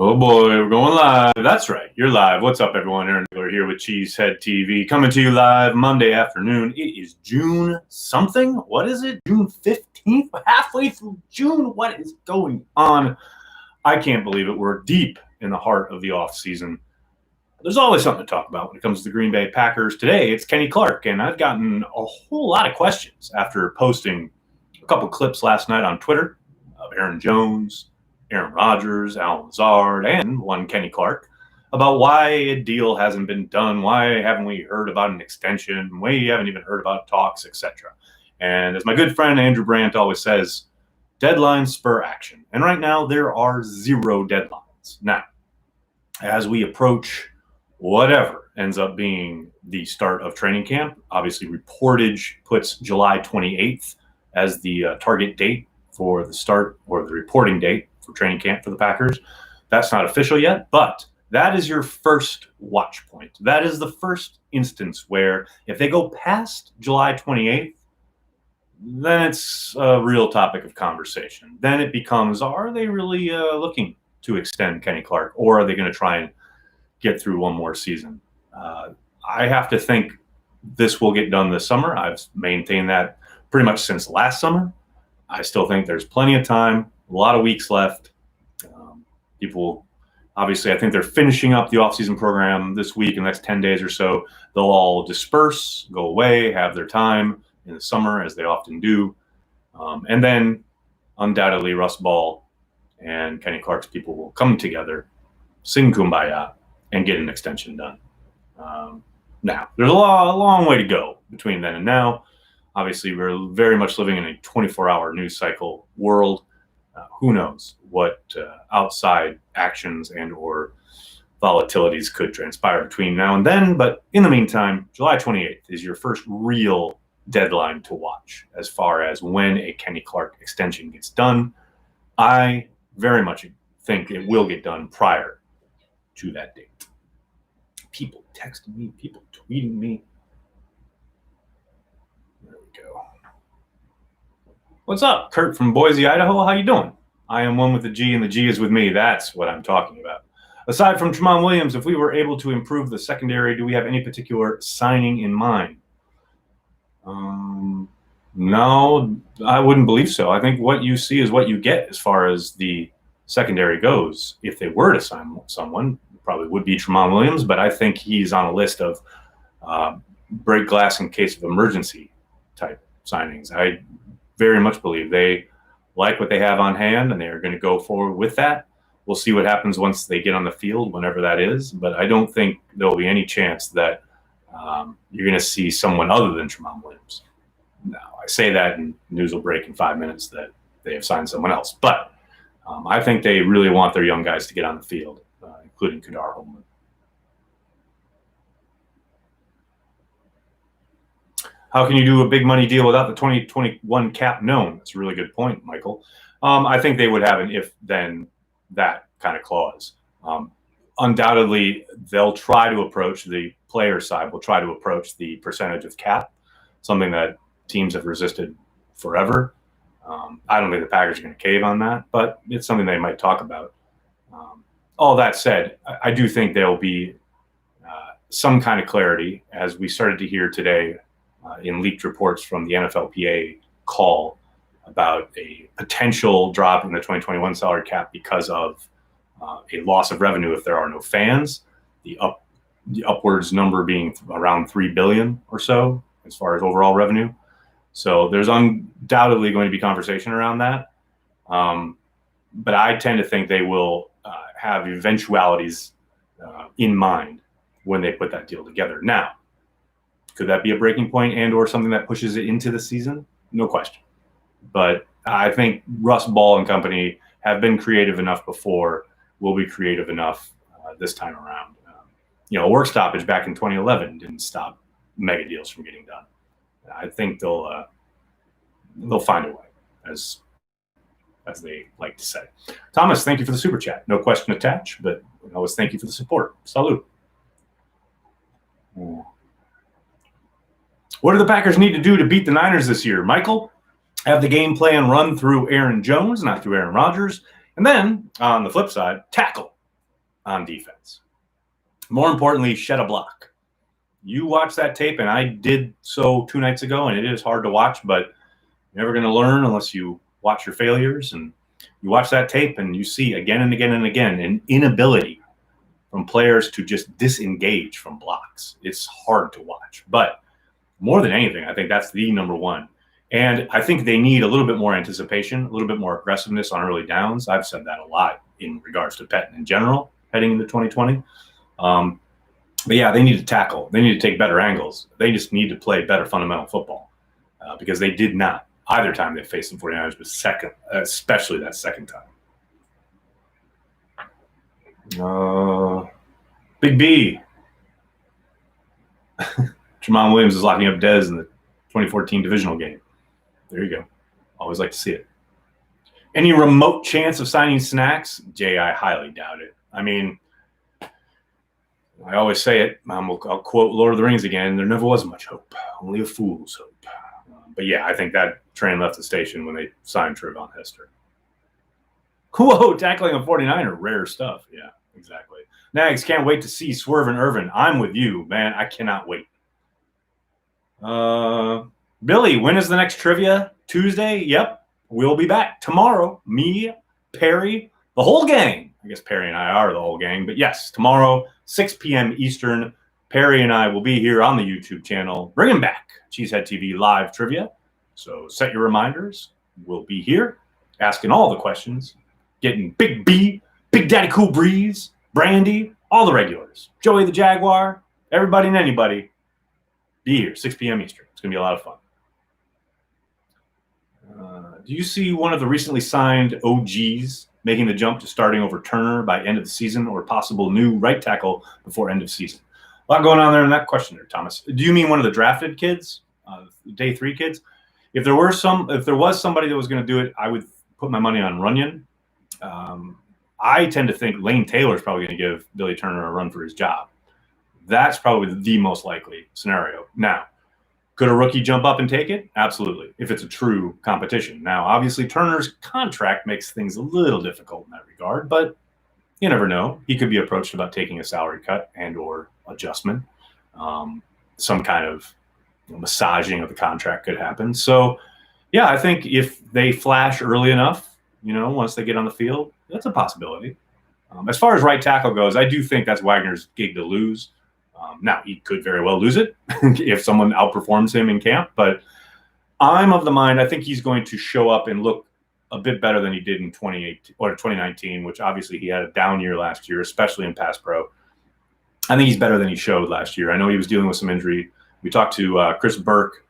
Oh boy, we're going live. That's right, you're live. What's up, everyone? Aaron Miller here with Cheesehead TV, coming to you live Monday afternoon. It is June something. What is it? June 15th? Halfway through June. What is going on? I can't believe it. We're deep in the heart of the off season. There's always something to talk about when it comes to the Green Bay Packers. Today, it's Kenny Clark, and I've gotten a whole lot of questions after posting a couple clips last night on Twitter of Aaron Jones, Aaron Rodgers, Alan Lazard, and one Kenny Clark about why a deal hasn't been done, why haven't we heard about an extension, why you haven't even heard about talks, etc. And as my good friend Andrew Brandt always says, deadlines spur action. And right now there are zero deadlines. Now, as we approach whatever ends up being the start of training camp, obviously reportage puts July 28th as the target date for the start or the reporting date for training camp for the Packers. That's not official yet, but that is your first watch point. That is the first instance where if they go past July 28th, then it's a real topic of conversation. Then it becomes, are they really looking to extend Kenny Clark, or are they going to try and get through one more season? I have to think this will get done this summer. I've maintained that pretty much since last summer. I still think there's plenty of time, a lot of weeks left. People, obviously, I think they're finishing up the offseason program this week, in the next 10 days or so. They'll all disperse, go away, have their time in the summer, as they often do. And then, undoubtedly, Russ Ball and Kenny Clark's people will come together, sing Kumbaya, and get an extension done. Now, there's a long way to go between then and now. Obviously, we're very much living in a 24-hour news cycle world. Who knows what outside actions and or volatilities could transpire between now and then. But in the meantime, July 28th is your first real deadline to watch as far as when a Kenny Clark extension gets done. I very much think it will get done prior to that date. People texting me, people tweeting me. There we go. What's up, Kurt from Boise, Idaho? How you doing? I am one with the G, and the G is with me. That's what I'm talking about. Aside from Tramon Williams, if we were able to improve the secondary, do we have any particular signing in mind? No, I wouldn't believe so. I think what you see is what you get as far as the secondary goes. If they were to sign someone, it probably would be Tramon Williams, but I think he's on a list of break glass in case of emergency type signings. I very much believe they like what they have on hand, and they are going to go forward with that. We'll see what happens once they get on the field, whenever that is. But I don't think there will be any chance that you're going to see someone other than Tramon Williams. Now, I say that, and news will break in 5 minutes that they have signed someone else. But I think they really want their young guys to get on the field, including Kadar Holman. How can you do a big money deal without the 2021 cap known? That's a really good point, Michael. I think they would have an if-then that kind of clause. Undoubtedly, they'll try to approach the player side, will try to approach the percentage of cap, something that teams have resisted forever. I don't think the Packers are going to cave on that, but it's something they might talk about. All that said, I do think there will be some kind of clarity, as we started to hear today in leaked reports from the NFLPA call about a potential drop in the 2021 salary cap because of a loss of revenue if there are no fans. The upwards number being around $3 billion or so as far as overall revenue. So there's undoubtedly going to be conversation around that. But I tend to think they will have eventualities in mind when they put that deal together. Now, could that be a breaking point and or something that pushes it into the season? No question. But I think Russ Ball and company have been creative enough before, will be creative enough this time around. A work stoppage back in 2011 didn't stop mega deals from getting done. I think they'll find a way, as they like to say. Thomas, thank you for the super chat. No question attached, but I always thank you for the support. Salute. What do the Packers need to do to beat the Niners this year? Michael, have the game plan run through Aaron Jones, not through Aaron Rodgers. And then, on the flip side, tackle. on defense. More importantly, shed a block. You watch that tape, and I did so 2 nights ago, and it is hard to watch, but you're never going to learn unless you watch your failures. And you watch that tape, and you see again and again and again an inability from players to just disengage from blocks. It's hard to watch. But more than anything, I think that's the number one. And I think they need a little bit more anticipation, a little bit more aggressiveness on early downs. I've said that a lot in regards to Pettin in general heading into 2020. But yeah, they need to tackle. They need to take better angles. They just need to play better fundamental football because they did not either time they faced the 49ers, but second, especially that second time. Big B. Jamal Williams is locking up Dez in the 2014 divisional game. There you go. Always like to see it. Any remote chance of signing Snacks? Jay, I highly doubt it. I mean, I always say it. I'll quote Lord of the Rings again. There never was much hope. Only a fool's hope. But yeah, I think that train left the station when they signed Trevon Hester. Whoa, tackling a 49er. Rare stuff. Yeah, exactly. Nags, can't wait to see Swerve and Irvin. I'm with you, man. I cannot wait. Billy, when is the next trivia? Tuesday? Yep. We'll be back tomorrow. Me, Perry, the whole gang. I guess Perry and I are the whole gang. But yes, tomorrow, 6 p.m. Eastern, Perry and I will be here on the YouTube channel, bringing back Cheesehead TV live trivia. So set your reminders. We'll be here asking all the questions, getting Big B, Big Daddy Cool Breeze, Brandy, all the regulars, Joey the Jaguar, everybody and anybody. Be here, 6 p.m. Eastern. It's going to be a lot of fun. Do you see one of the recently signed OGs making the jump to starting over Turner by end of the season or possible new right tackle before end of season? A lot going on there in that question there, Thomas. Do you mean one of the drafted kids, day 3 kids? If there was somebody that was going to do it, I would put my money on Runyon. I tend to think Lane Taylor is probably going to give Billy Turner a run for his job. That's probably the most likely scenario. Now, could a rookie jump up and take it? Absolutely, if it's a true competition. Now, obviously, Turner's contract makes things a little difficult in that regard, but you never know. He could be approached about taking a salary cut and or adjustment. Some kind of massaging of the contract could happen. So, yeah, I think if they flash early enough, once they get on the field, that's a possibility. As far as right tackle goes, I do think that's Wagner's gig to lose. Now, he could very well lose it if someone outperforms him in camp, but I'm of the mind I think he's going to show up and look a bit better than he did in 2018 or 2019, which obviously he had a down year last year, especially in pass pro. I think he's better than he showed last year. I know he was dealing with some injury. We talked to Chris Burke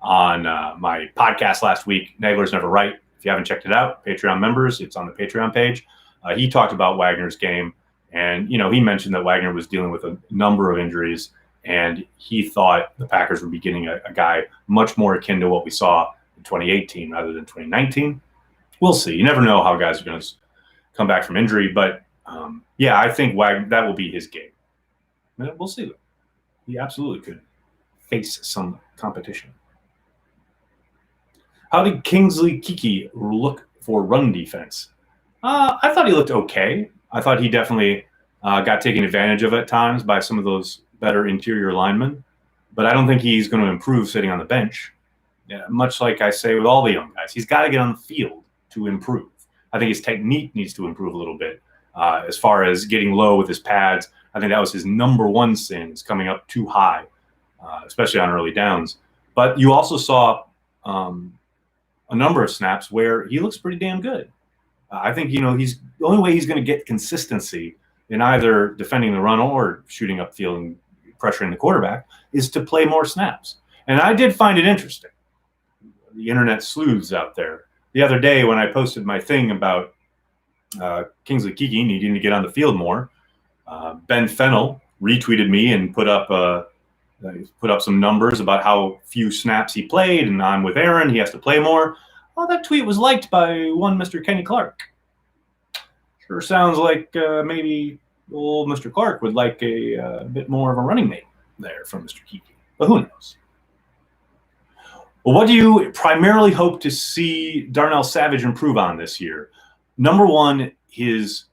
on my podcast last week, Nagler's Never Right. If you haven't checked it out, Patreon members, it's on the Patreon page. He talked about Wagner's game. And, he mentioned that Wagner was dealing with a number of injuries, and he thought the Packers would be getting a guy much more akin to what we saw in 2018 rather than 2019. We'll see. You never know how guys are going to come back from injury. But, yeah, I think that will be his game. We'll see. He absolutely could face some competition. How did Kingsley Kiki look for run defense? I thought he looked okay. I thought he definitely got taken advantage of at times by some of those better interior linemen, but I don't think he's going to improve sitting on the bench. Yeah, much like I say with all the young guys, he's got to get on the field to improve. I think his technique needs to improve a little bit as far as getting low with his pads. I think that was his number one sin, is coming up too high, especially on early downs. But you also saw a number of snaps where he looks pretty damn good. I think, he's the only way he's going to get consistency in either defending the run or shooting upfield and pressuring the quarterback is to play more snaps. And I did find it interesting. The internet sleuths out there. The other day when I posted my thing about Kingsley Kiki needing to get on the field more, Ben Fennell retweeted me and put up some numbers about how few snaps he played, and I'm with Aaron, he has to play more. Well, that tweet was liked by one Mr. Kenny Clark. Sure sounds like maybe old Mr. Clark would like a bit more of a running mate there from Mr. Kiki. But who knows? Well, what do you primarily hope to see Darnell Savage improve on this year? Number one, his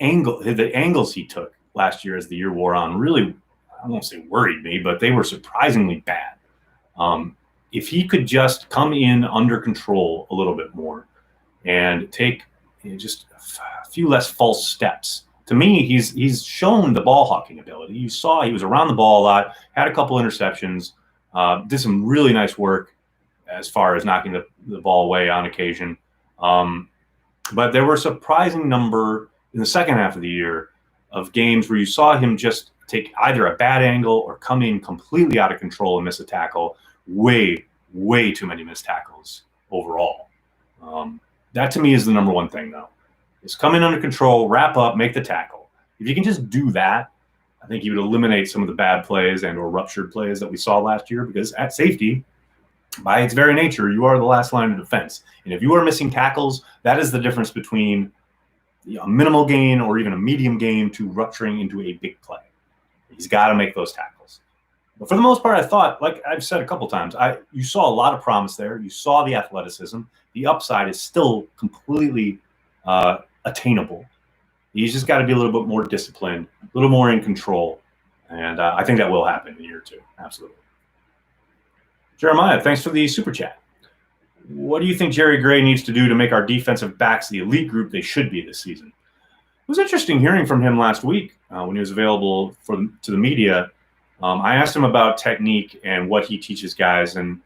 the angles he took last year as the year wore on really, I won't say worried me, but they were surprisingly bad. If he could just come in under control a little bit more and take just a few less false steps. To me, he's shown the ball hawking ability. You saw he was around the ball a lot, had a couple interceptions, did some really nice work as far as knocking the ball away on occasion. But there were a surprising number in the second half of the year of games where you saw him just take either a bad angle or come in completely out of control and miss a tackle. Way too many missed tackles overall. That to me is the number one thing, though. Is come in under control, wrap up, make the tackle. If you can just do that, I think you would eliminate some of the bad plays and or ruptured plays that we saw last year, because at safety, by its very nature, you are the last line of defense. And if you are missing tackles, that is the difference between a minimal gain or even a medium gain to rupturing into a big play. He's got to make those tackles. But for the most part, I thought, like I've said a couple times, you saw a lot of promise there. You saw the athleticism. The upside is still completely attainable. He's just got to be a little bit more disciplined, a little more in control. And I think that will happen in year two. Absolutely. Jeremiah, thanks for the super chat. What do you think Jerry Gray needs to do to make our defensive backs the elite group they should be this season? It was interesting hearing from him last week when he was available to the media. I asked him about technique and what he teaches guys, and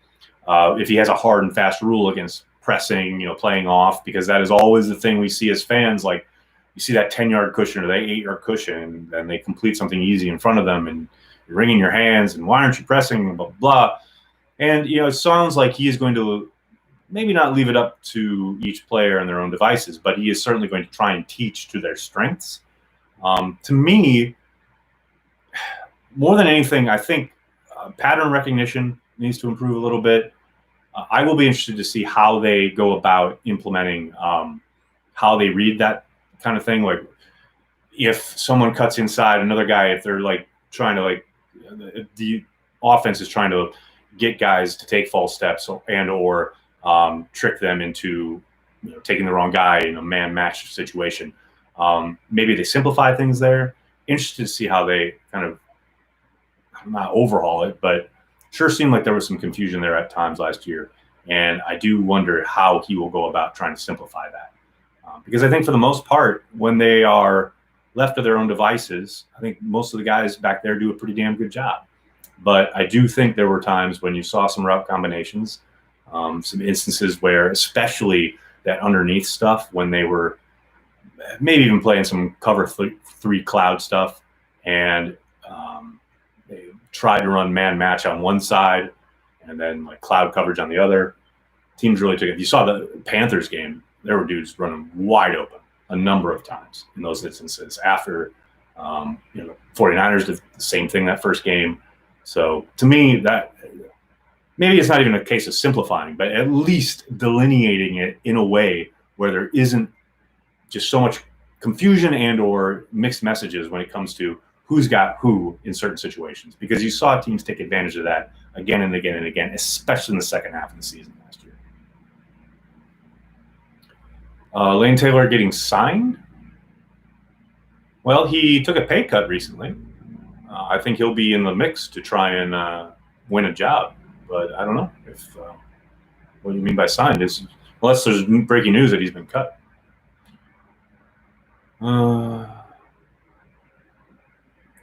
if he has a hard and fast rule against pressing, playing off, because that is always the thing we see as fans. Like, you see that 10-yard cushion or that 8-yard cushion, and they complete something easy in front of them, and you're wringing your hands, and why aren't you pressing, blah, blah, blah. And, it sounds like he is going to maybe not leave it up to each player and their own devices, but he is certainly going to try and teach to their strengths. To me, more than anything, I think pattern recognition needs to improve a little bit. I will be interested to see how they go about implementing how they read that kind of thing. Like, if someone cuts inside another guy, if they're trying to the offense is trying to get guys to take false steps and or trick them into taking the wrong guy in a man match situation. Maybe they simplify things there. Interested to see how they kind of not overhaul it, but sure seemed like there was some confusion there at times last year. And I do wonder how he will go about trying to simplify that. Because I think for the most part, when they are left to their own devices, I think most of the guys back there do a pretty damn good job. But I do think there were times when you saw some route combinations, some instances where, especially that underneath stuff, when they were maybe even playing some cover three cloud stuff, and they tried to run man match on one side and then cloud coverage on the other. Teams really took it. You saw the Panthers game, there were dudes running wide open a number of times in those instances. After 49ers did the same thing that first game. So to me, that maybe it's not even a case of simplifying, but at least delineating it in a way where there isn't just so much confusion and or mixed messages when it comes to who's got who in certain situations. Because you saw teams take advantage of that again and again and again, especially in the second half of the season last year. Lane Taylor getting signed? Well, he took a pay cut recently. I think he'll be in the mix to try and win a job. But I don't know if what do you mean by signed is, unless there's breaking news that he's been cut.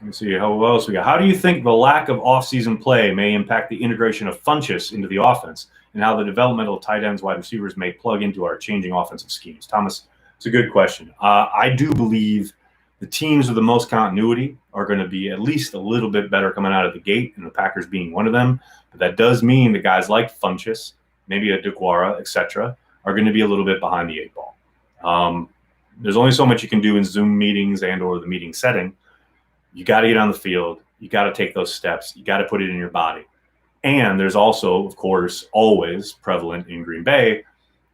Let's see, what else we got? How do you think the lack of off-season play may impact the integration of Funchess into the offense, and how the developmental tight ends, wide receivers may plug into our changing offensive schemes? Thomas, it's a good question. I do believe the teams with the most continuity are going to be at least a little bit better coming out of the gate, and the Packers being one of them. But that does mean the guys like Funchess, maybe a DeGuara, etc., are going to be a little bit behind the eight ball. There's only so much you can do in Zoom meetings and or the meeting setting. You got to get on the field. You got to take those steps. You got to put it in your body. And there's also, of course, always prevalent in Green Bay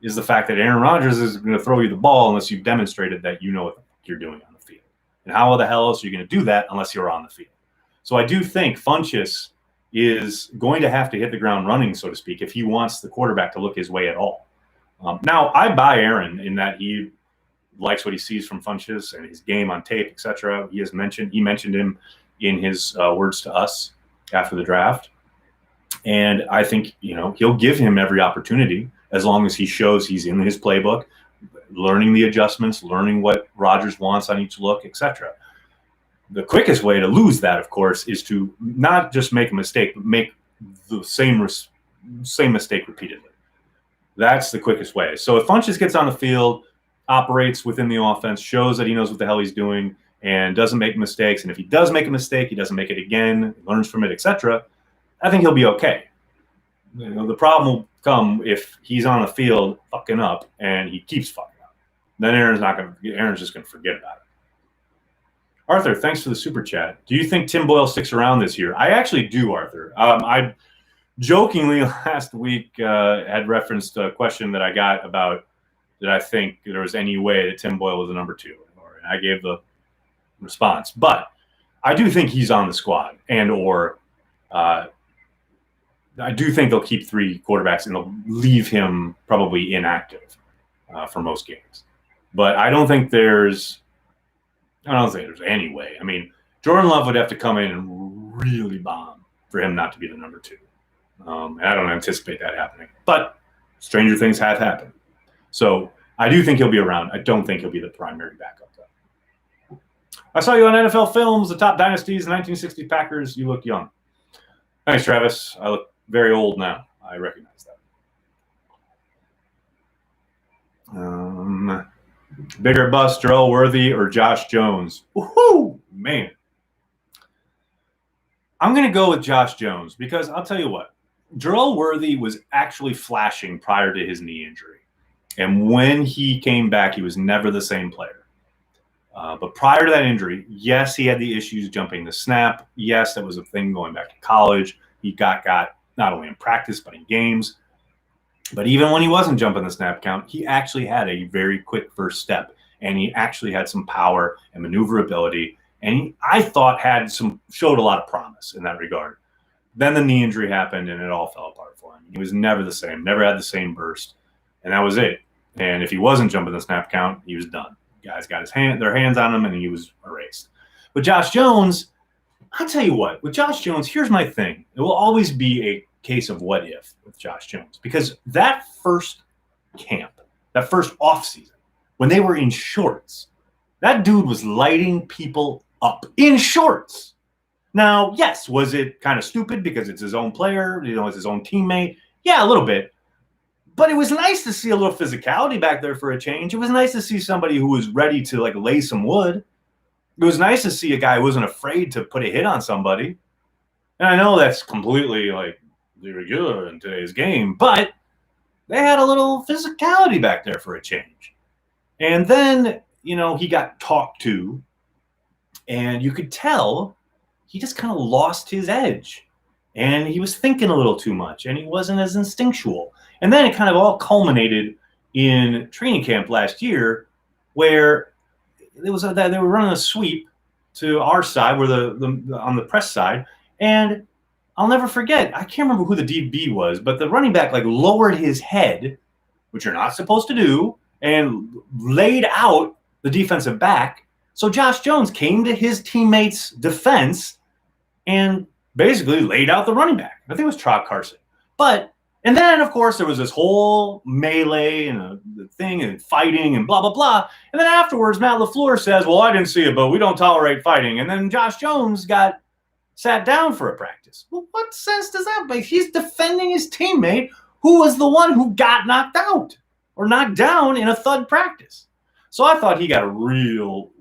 is the fact that Aaron Rodgers is going to throw you the ball unless you've demonstrated that you know what you're doing on the field. And how the hell else are you going to do that unless you're on the field? So I do think Funchess is going to have to hit the ground running, so to speak, if he wants the quarterback to look his way at all. Now, I buy Aaron in that he likes what he sees from Funchess and his game on tape, etc. He mentioned him in his words to us after the draft. And I think, he'll give him every opportunity as long as he shows he's in his playbook, learning the adjustments, learning what Rodgers wants on each look, etc. The quickest way to lose that, of course, is to not just make a mistake, but make the same mistake repeatedly. That's the quickest way. So if Funchess gets on the field, operates within the offense, shows that he knows what the hell he's doing, and doesn't make mistakes, and if he does make a mistake, he doesn't make it again, learns from it, etc., I think he'll be okay. The problem will come if he's on the field fucking up and he keeps fucking up. Then Aaron's just going to forget about it. Arthur, thanks for the super chat. Do you think Tim Boyle sticks around this year? I actually do, Arthur. I jokingly last week had referenced a question that I got about did I think there was any way that Tim Boyle was the number 2. And I gave the response. But I do think he's on the squad I do think they'll keep 3 quarterbacks and they'll leave him probably inactive for most games. But I don't think there's any way. I mean, Jordan Love would have to come in and really bomb for him not to be the number 2. And I don't anticipate that happening. But stranger things have happened. So I do think he'll be around. I don't think he'll be the primary backup, though. I saw you on NFL Films, the top dynasties, 1960 Packers. You look young. Thanks, Travis. I look very old now. I recognize that. Bigger bust, Jarrell Worthy or Josh Jones? Woohoo! Man. I'm going to go with Josh Jones because I'll tell you what. Jarrell Worthy was actually flashing prior to his knee injury. And when he came back, he was never the same player. But prior to that injury, yes, he had the issues jumping the snap. Yes, that was a thing going back to college. He got not only in practice, but in games. But even when he wasn't jumping the snap count, he actually had a very quick first step. And he actually had some power and maneuverability. And I thought showed a lot of promise in that regard. Then the knee injury happened and it all fell apart for him. He was never the same, never had the same burst. And that was it. And if he wasn't jumping the snap count, he was done. Guys got their hands on him and he was erased. But Josh Jones, I'll tell you what, with Josh Jones, here's my thing. It will always be a case of what if with Josh Jones. Because that first camp, that first offseason, when they were in shorts, that dude was lighting people up in shorts. Now, yes, was it kind of stupid because it's his own player, it's his own teammate? Yeah, a little bit. But it was nice to see a little physicality back there for a change. It was nice to see somebody who was ready to lay some wood. It was nice to see a guy who wasn't afraid to put a hit on somebody. And I know that's completely regular in today's game, but they had a little physicality back there for a change. And then, he got talked to, and you could tell he just kind of lost his edge. And he was thinking a little too much, and he wasn't as instinctual. And then it kind of all culminated in training camp last year, where they were running a sweep to our side, where on the press side, and I'll never forget. I can't remember who the DB was, but the running back lowered his head, which you're not supposed to do, and laid out the defensive back. So Josh Jones came to his teammate's defense and basically laid out the running back. I think it was Trout Carson, and then, of course, there was this whole melee and the thing and fighting and blah, blah, blah. And then afterwards, Matt LaFleur says, well, I didn't see it, but we don't tolerate fighting. And then Josh Jones got sat down for a practice. Well, what sense does that make? He's defending his teammate who was the one who got knocked out or knocked down in a thud practice. So I thought he got a real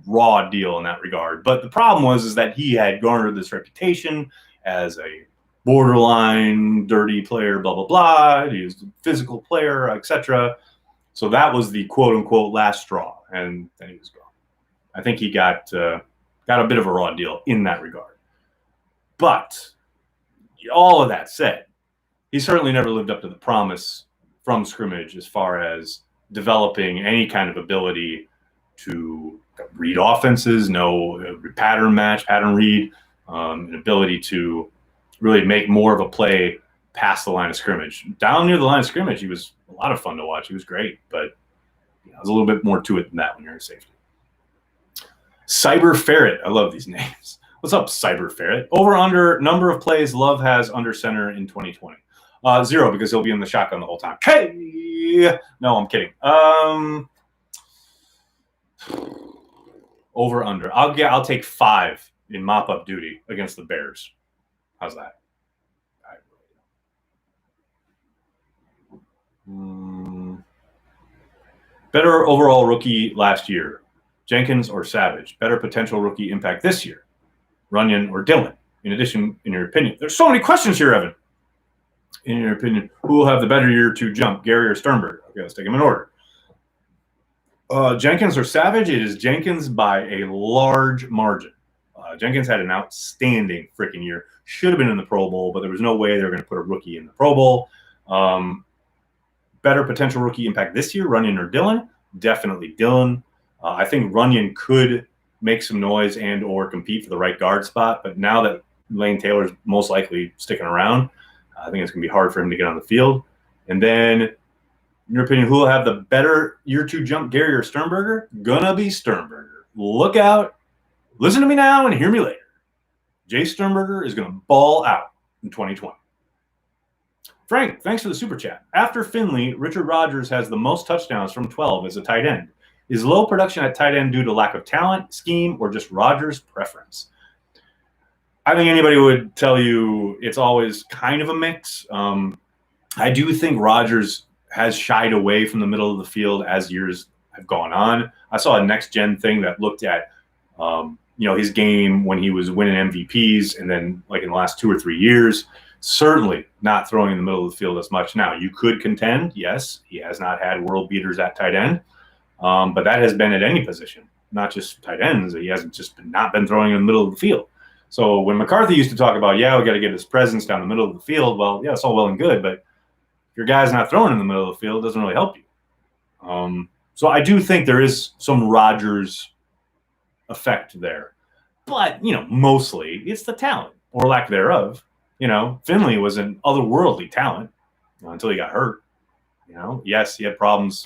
raw deal in that regard. But the problem was that he had garnered this reputation as a borderline dirty player, blah, blah, blah. He was a physical player, etc. So that was the quote-unquote last straw, and then he was gone. I think he got a bit of a raw deal in that regard. But all of that said, he certainly never lived up to the promise from scrimmage as far as developing any kind of ability to read offenses, know pattern match, pattern read, an ability to really make more of a play past the line of scrimmage. Down near the line of scrimmage, he was a lot of fun to watch. He was great, but there's a little bit more to it than that when you're in safety. Cyber Ferret. I love these names. What's up, Cyber Ferret? Over under number of plays Love has under center in 2020. 0, because he'll be in the shotgun the whole time. Hey! No, I'm kidding. Over under. I'll take 5 in mop-up duty against the Bears. How's that? Better overall rookie last year, Jenkins or Savage? Better potential rookie impact this year, Runyon or Dillon? In addition, in your opinion, there's so many questions here, Evan. In your opinion, who will have the better year to jump, Gary or Sternberger? Okay, let's take them in order. Jenkins or Savage? It is Jenkins by a large margin. Jenkins had an outstanding freaking year. Should have been in the Pro Bowl, but there was no way they were going to put a rookie in the Pro Bowl. Better potential rookie impact this year, Runyon or Dillon? Definitely Dillon. I think Runyon could make some noise and or compete for the right guard spot, but now that Lane Taylor's most likely sticking around, I think it's going to be hard for him to get on the field. And then, in your opinion, who will have the better year 2 jump, Gary or Sternberger? Gonna be Sternberger. Look out. Listen to me now and hear me later. Jay Sternberger is going to ball out in 2020. Frank, thanks for the super chat. After Finley, Richard Rodgers has the most touchdowns from 12 as a tight end. Is low production at tight end due to lack of talent, scheme, or just Rodgers' preference? I think anybody would tell you it's always kind of a mix. I do think Rodgers has shied away from the middle of the field as years have gone on. I saw a next-gen thing that looked at his game when he was winning MVPs, and then like in the last 2 or 3 years, certainly not throwing in the middle of the field as much. Now, you could contend, yes, he has not had world beaters at tight end, but that has been at any position, not just tight ends. He hasn't just not been throwing in the middle of the field. So when McCarthy used to talk about, we got to get his presence down the middle of the field, well, yeah, it's all well and good, but if your guy's not throwing in the middle of the field, it doesn't really help you. So I do think there is some Rodgers effect there. But, mostly it's the talent or lack thereof. Finley was an otherworldly talent until he got hurt. Yes, he had problems,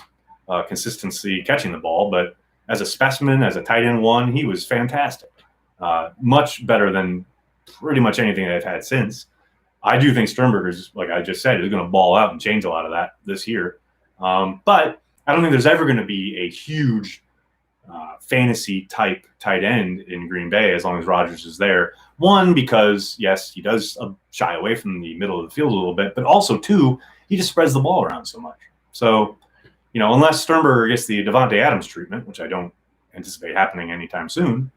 consistency catching the ball, but as a specimen, as a tight end 1, he was fantastic. Much better than pretty much anything they've had since. I do think Sternberger's, like I just said, is going to ball out and change a lot of that this year. But I don't think there's ever going to be a huge fantasy type tight end in Green Bay as long as Rodgers is there. 1, because yes, he does shy away from the middle of the field a little bit, but also 2, he just spreads the ball around so much. So, unless Sternberger gets the Devontae Adams treatment, which I don't anticipate happening anytime soon,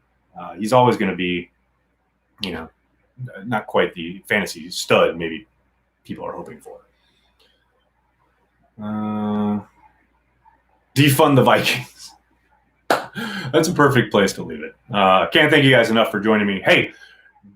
he's always going to be, not quite the fantasy stud maybe people are hoping for. Defund the Vikings. That's a perfect place to leave it. Can't thank you guys enough for joining me. Hey,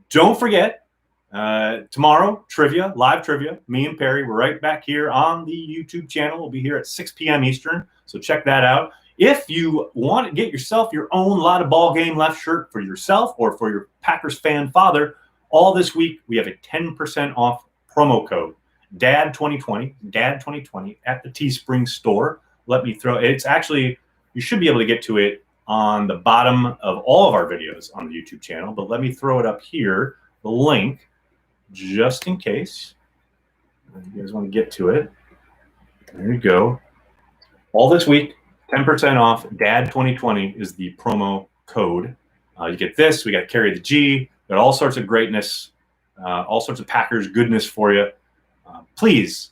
don't forget, tomorrow, trivia, live trivia. Me and Perry, we're right back here on the YouTube channel. We'll be here at 6 p.m. Eastern, so check that out. If you want to get yourself your own Lot of Ball Game Left shirt for yourself or for your Packers fan father, all this week we have a 10% off promo code, DAD2020 at the Teespring store. Let me throw it's actually, you should be able to get to it on the bottom of all of our videos on the YouTube channel, but let me throw it up here, the link, just in case you guys want to get to it. There you go. All this week, 10% off. DAD2020 is the promo code. You get this. We got Carry the G. Got all sorts of greatness, all sorts of Packers goodness for you. Please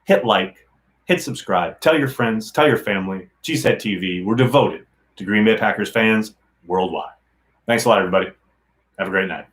hit like, hit subscribe, tell your friends, tell your family. Cheesehead TV. We're devoted to Green Bay Packers fans worldwide. Thanks a lot, everybody. Have a great night.